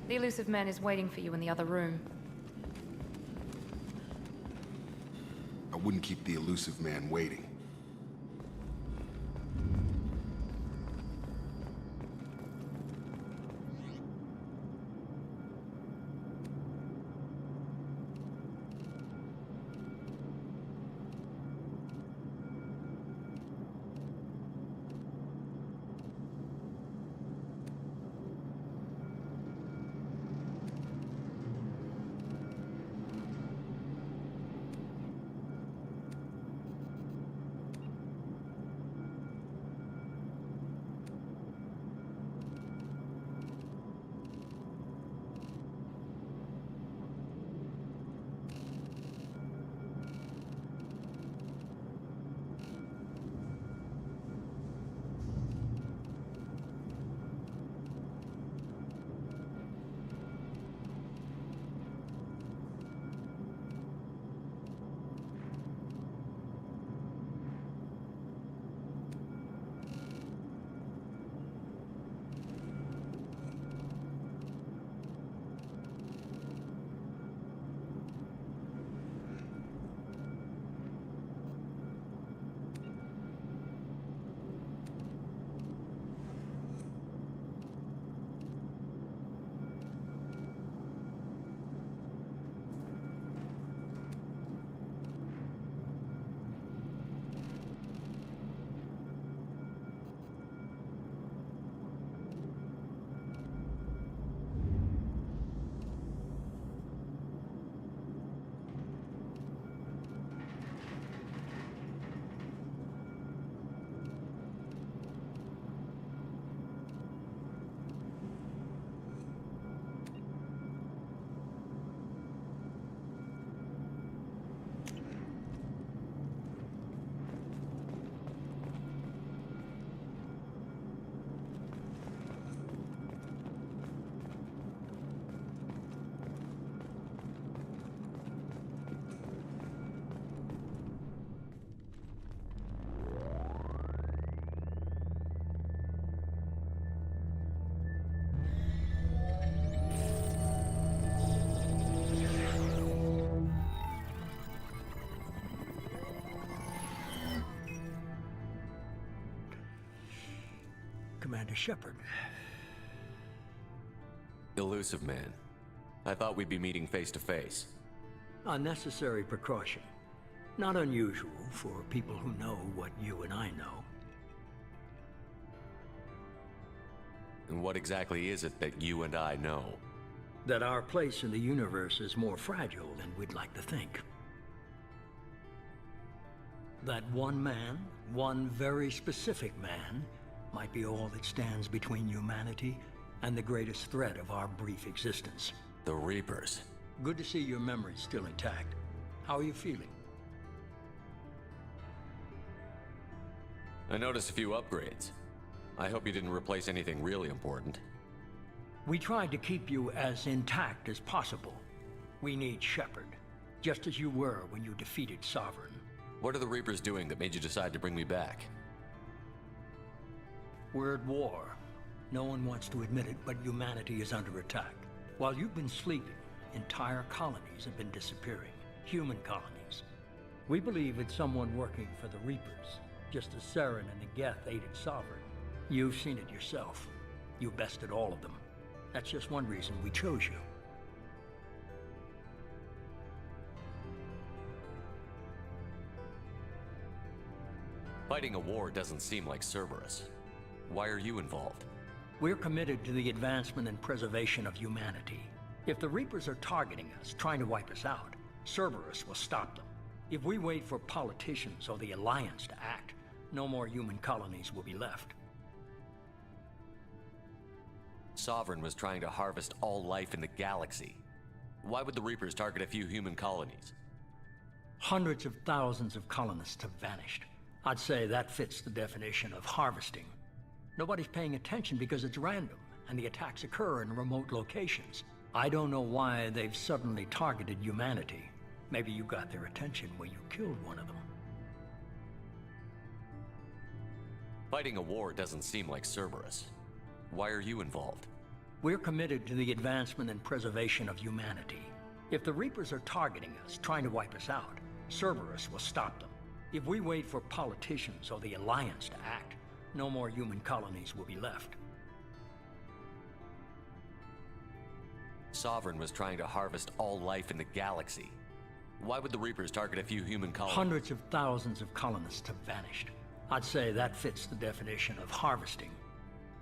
The elusive man is waiting for you in the other room. I wouldn't keep the elusive man waiting. Commander Shepard. Elusive man. I thought we'd be meeting face to face. A necessary precaution. Not unusual for people who know what you and I know. And what exactly is it that you and I know? That our place in the universe is more fragile than we'd like to think. That one man, one very specific man, might be all that stands between humanity and the greatest threat of our brief existence. The Reapers. Good to see your memory's still intact. How are you feeling? I noticed a few upgrades. I hope you didn't replace anything really important. We tried to keep you as intact as possible. We need Shepard, just as you were when you defeated Sovereign. What are the Reapers doing that made you decide to bring me back? We're at war. No one wants to admit it, but humanity is under attack. While you've been sleeping, entire colonies have been disappearing. Human colonies. We believe it's someone working for the Reapers, just as Saren and the Geth aided Sovereign. You've seen it yourself. You bested all of them. That's just one reason we chose you. Fighting a war doesn't seem like Cerberus. Why are you involved? We're committed to the advancement and preservation of humanity. If the Reapers are targeting us, trying to wipe us out, Cerberus will stop them. If we wait for politicians or the Alliance to act, no more human colonies will be left. Sovereign was trying to harvest all life in the galaxy. Why would the Reapers target a few human colonies? Hundreds of thousands of colonists have vanished. I'd say that fits the definition of harvesting. Nobody's paying attention because it's random, and the attacks occur in remote locations. I don't know why they've suddenly targeted humanity. Maybe you got their attention when you killed one of them. Fighting a war doesn't seem like Cerberus. Why are you involved? We're committed to the advancement and preservation of humanity. If the Reapers are targeting us, trying to wipe us out, Cerberus will stop them. If we wait for politicians or the Alliance to act, no more human colonies will be left. Sovereign was trying to harvest all life in the galaxy. Why would the Reapers target a few human colonies? Hundreds of thousands of colonists have vanished. I'd say that fits the definition of harvesting.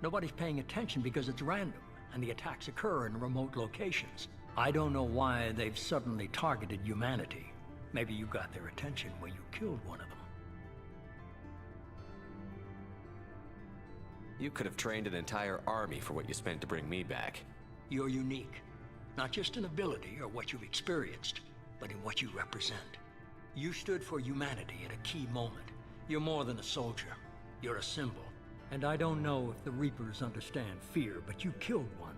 Nobody's paying attention because it's random, and the attacks occur in remote locations. I don't know why they've suddenly targeted humanity. Maybe you got their attention when you killed one of them. You could have trained an entire army for what you spent to bring me back. You're unique. Not just in ability or what you've experienced, but in what you represent. You stood for humanity at a key moment. You're more than a soldier. You're a symbol. And I don't know if the Reapers understand fear, but you killed one.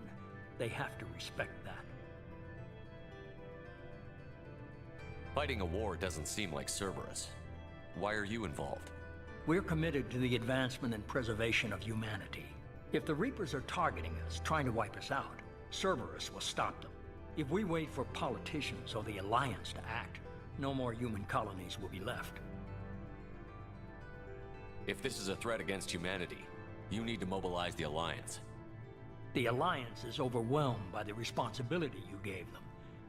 They have to respect that. Fighting a war doesn't seem like Cerberus. Why are you involved? We're committed to the advancement and preservation of humanity. If the Reapers are targeting us, trying to wipe us out, Cerberus will stop them. If we wait for politicians or the Alliance to act, no more human colonies will be left. If this is a threat against humanity, you need to mobilize the Alliance. The Alliance is overwhelmed by the responsibility you gave them.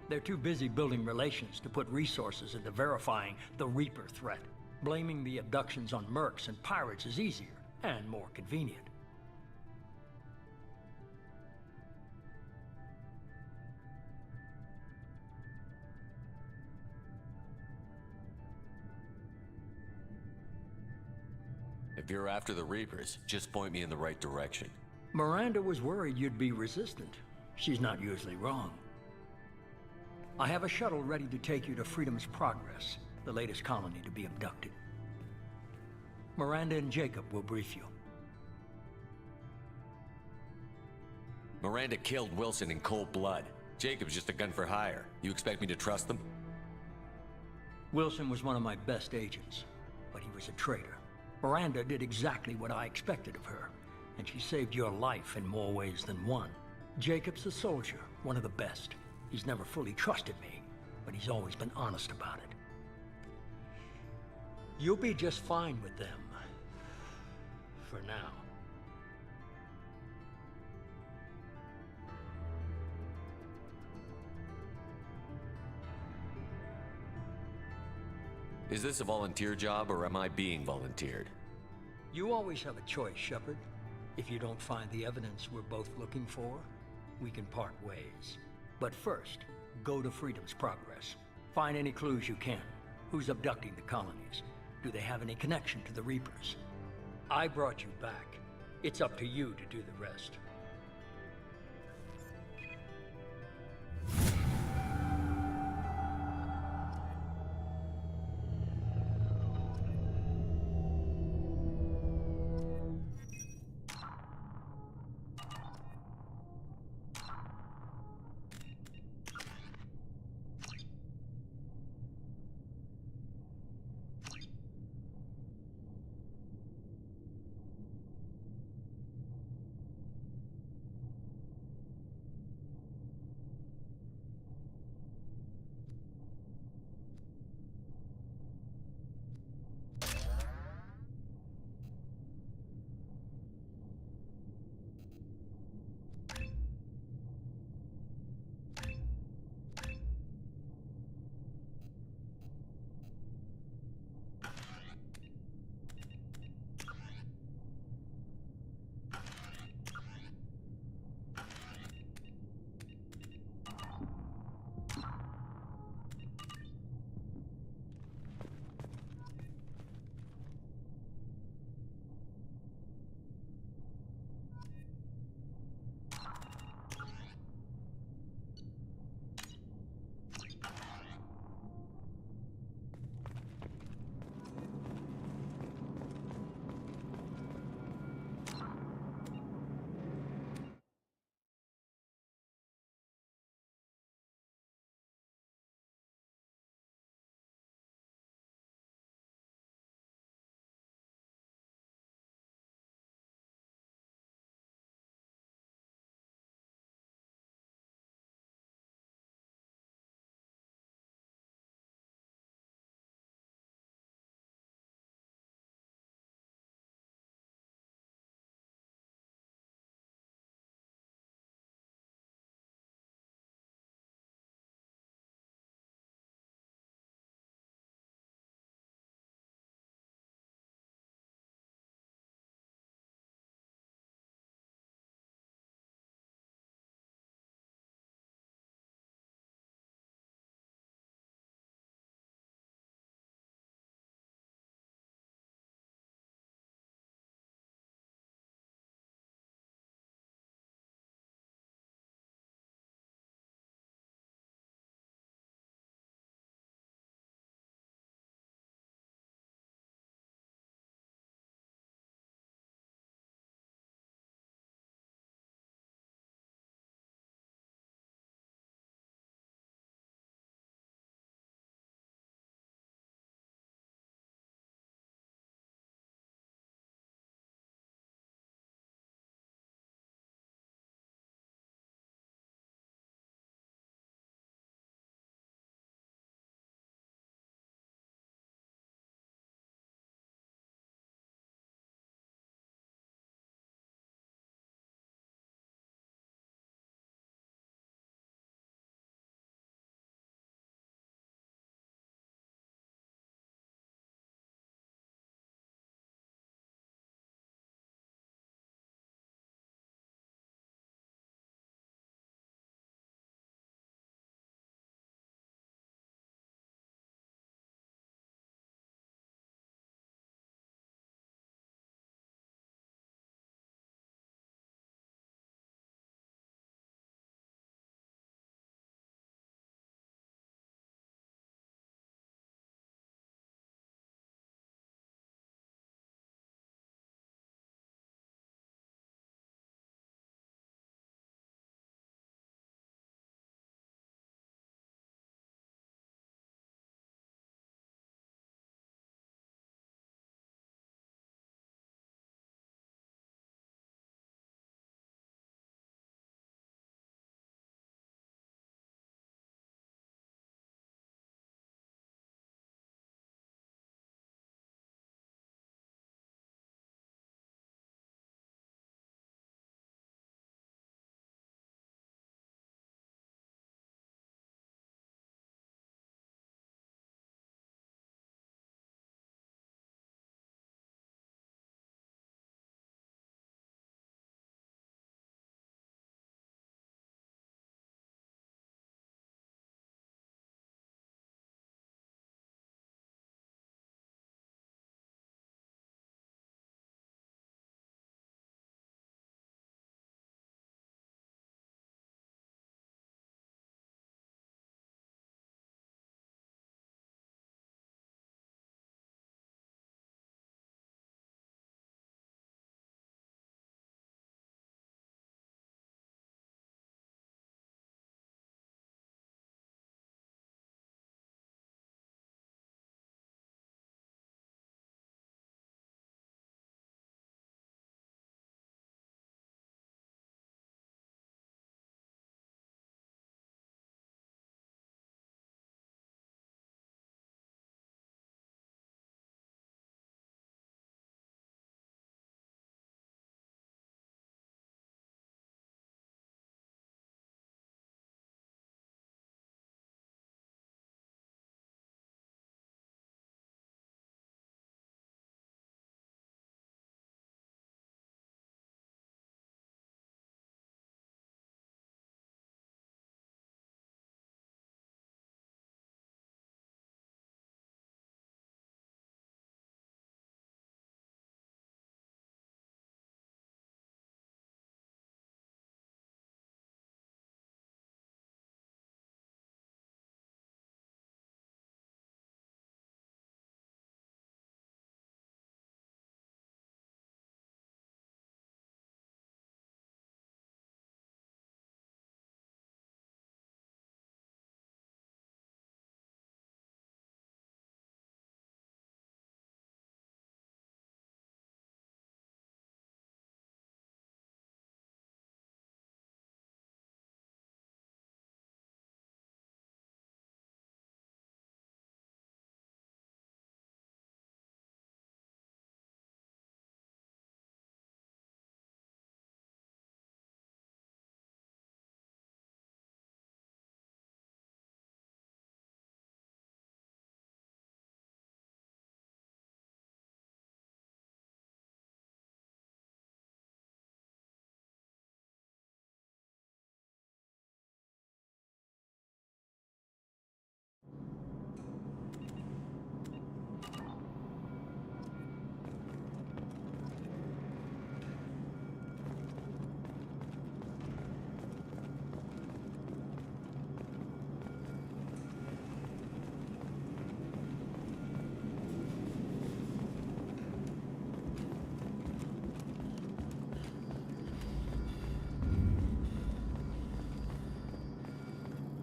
They're too busy building relations to put resources into verifying the Reaper threat. Blaming the abductions on mercs and pirates is easier and more convenient. If you're after the Reapers, just point me in the right direction. Miranda was worried you'd be resistant. She's not usually wrong. I have a shuttle ready to take you to Freedom's Progress, the latest colony to be abducted. Miranda and Jacob will brief you. Miranda killed Wilson in cold blood. Jacob's just a gun for hire. You expect me to trust them? Wilson was one of my best agents, but he was a traitor. Miranda did exactly what I expected of her, and she saved your life in more ways than one. Jacob's a soldier, one of the best. He's never fully trusted me, but he's always been honest about it. You'll be just fine with them. For now. Is this a volunteer job, or am I being volunteered? You always have a choice, Shepard. If you don't find the evidence we're both looking for, we can part ways. But first, go to Freedom's Progress. Find any clues you can. Who's abducting the colonies? Do they have any connection to the Reapers? I brought you back. It's up to you to do the rest.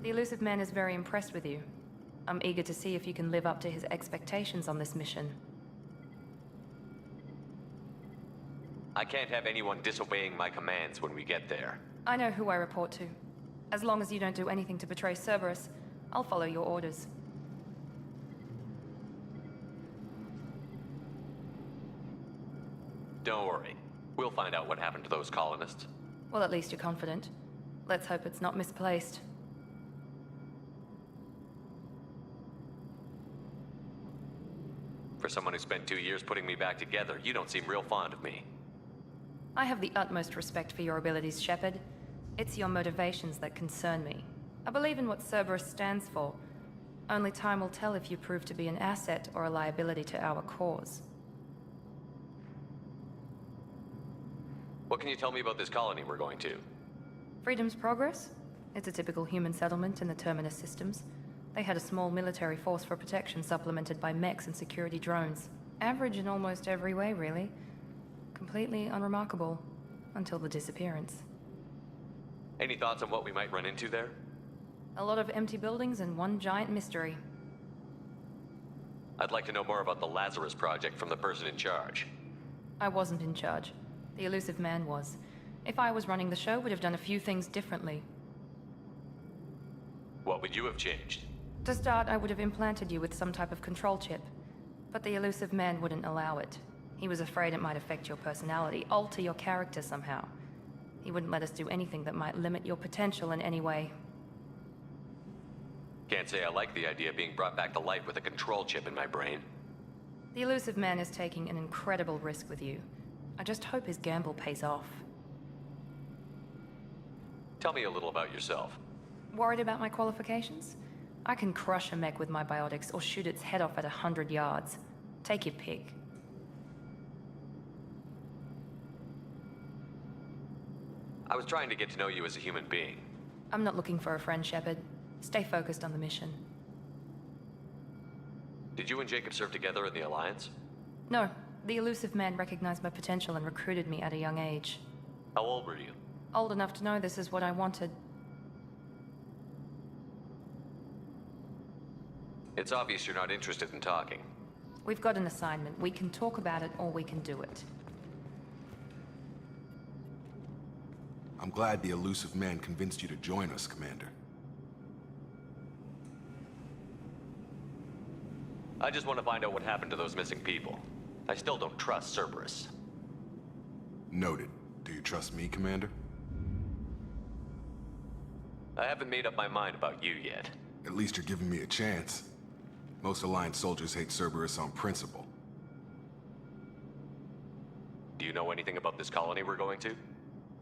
The Elusive Man is very impressed with you. I'm eager to see if you can live up to his expectations on this mission. I can't have anyone disobeying my commands when we get there. I know who I report to. As long as you don't do anything to betray Cerberus, I'll follow your orders. Don't worry. We'll find out what happened to those colonists. Well, at least you're confident. Let's hope it's not misplaced. For someone who spent 2 years putting me back together, you don't seem real fond of me. I have the utmost respect for your abilities, Shepard. It's your motivations that concern me. I believe in what Cerberus stands for. Only time will tell if you prove to be an asset or a liability to our cause. What can you tell me about this colony we're going to? Freedom's Progress? It's a typical human settlement in the Terminus systems. They had a small military force for protection supplemented by mechs and security drones. Average in almost every way, really. Completely unremarkable. Until the disappearance. Any thoughts on what we might run into there? A lot of empty buildings and one giant mystery. I'd like to know more about the Lazarus Project from the person in charge. I wasn't in charge. The Elusive Man was. If I was running the show, would have done a few things differently. What would you have changed? To start, I would have implanted you with some type of control chip. But the Elusive Man wouldn't allow it. He was afraid it might affect your personality, alter your character somehow. He wouldn't let us do anything that might limit your potential in any way. Can't say I like the idea of being brought back to life with a control chip in my brain. The Elusive Man is taking an incredible risk with you. I just hope his gamble pays off. Tell me a little about yourself. Worried about my qualifications? I can crush a mech with my biotics or shoot its head off at 100 yards. Take your pick. I was trying to get to know you as a human being. I'm not looking for a friend, Shepard. Stay focused on the mission. Did you and Jacob serve together in the Alliance? No. The Elusive Man recognized my potential and recruited me at a young age. How old were you? Old enough to know this is what I wanted. It's obvious you're not interested in talking. We've got an assignment. We can talk about it or we can do it. I'm glad the Elusive Man convinced you to join us, Commander. I just want to find out what happened to those missing people. I still don't trust Cerberus. Noted. Do you trust me, Commander? I haven't made up my mind about you yet. At least you're giving me a chance. Most Alliance soldiers hate Cerberus on principle. Do you know anything about this colony we're going to?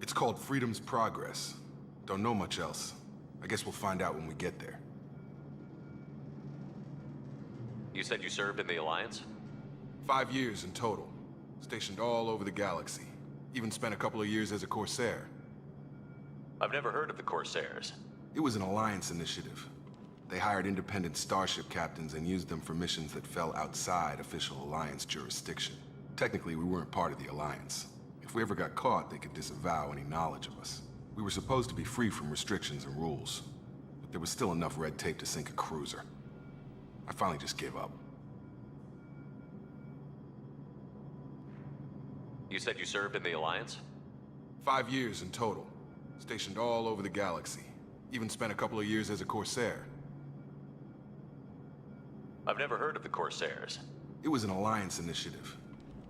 It's called Freedom's Progress. Don't know much else. I guess we'll find out when we get there. You said you served in the Alliance? 5 years in total. Stationed all over the galaxy. Even spent a couple of years as a Corsair. I've never heard of the Corsairs. It was an Alliance initiative. They hired independent starship captains and used them for missions that fell outside official Alliance jurisdiction. Technically, we weren't part of the Alliance. If we ever got caught, they could disavow any knowledge of us. We were supposed to be free from restrictions and rules, but there was still enough red tape to sink a cruiser. I finally just gave up. You said you served in the Alliance? 5 years in total. Stationed all over the galaxy. Even spent a couple of years as a Corsair. I've never heard of the Corsairs. It was an Alliance initiative.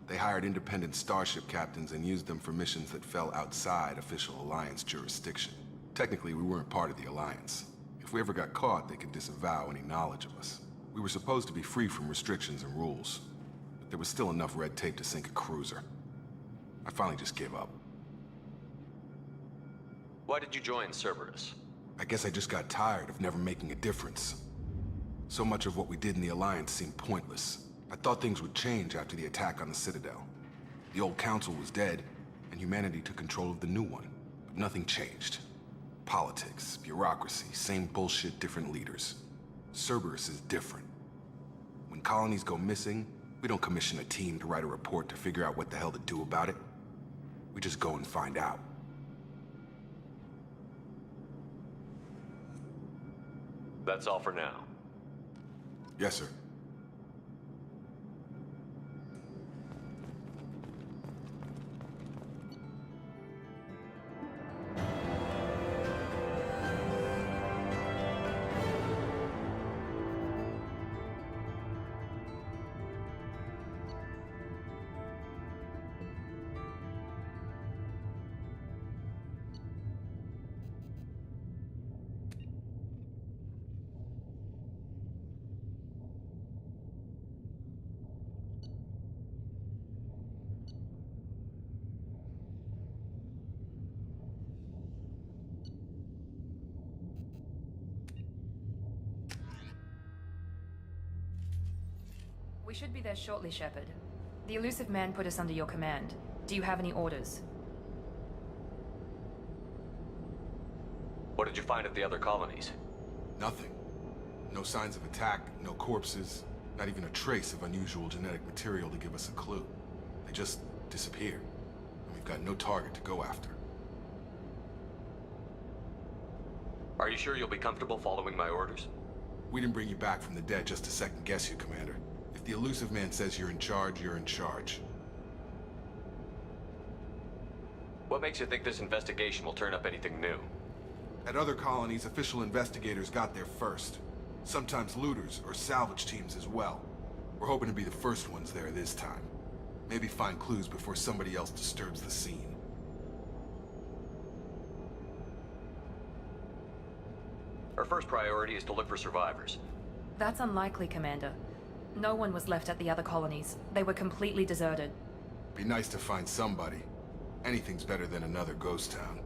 They hired independent starship captains and used them for missions that fell outside official Alliance jurisdiction. Technically, we weren't part of the Alliance. If we ever got caught, they could disavow any knowledge of us. We were supposed to be free from restrictions and rules, but there was still enough red tape to sink a cruiser. I finally just gave up. Why did you join Cerberus? I guess I just got tired of never making a difference. So much of what we did in the Alliance seemed pointless. I thought things would change after the attack on the Citadel. The old council was dead, and humanity took control of the new one. But nothing changed. Politics, bureaucracy, same bullshit, different leaders. Cerberus is different. When colonies go missing, we don't commission a team to write a report to figure out what the hell to do about it. We just go and find out. That's all for now. Yes, sir. We should be there shortly, Shepard. The elusive man put us under your command. Do you have any orders? What did you find at the other colonies? Nothing. No signs of attack, no corpses, not even a trace of unusual genetic material to give us a clue. They just disappeared. And we've got no target to go after. Are you sure you'll be comfortable following my orders? We didn't bring you back from the dead just to second guess you, Commander. If the elusive man says you're in charge, you're in charge. What makes you think this investigation will turn up anything new? At other colonies, official investigators got there first. Sometimes looters or salvage teams as well. We're hoping to be the first ones there this time. Maybe find clues before somebody else disturbs the scene. Our first priority is to look for survivors. That's unlikely, Commander. No one was left at the other colonies. They were completely deserted. Be nice to find somebody. Anything's better than another ghost town.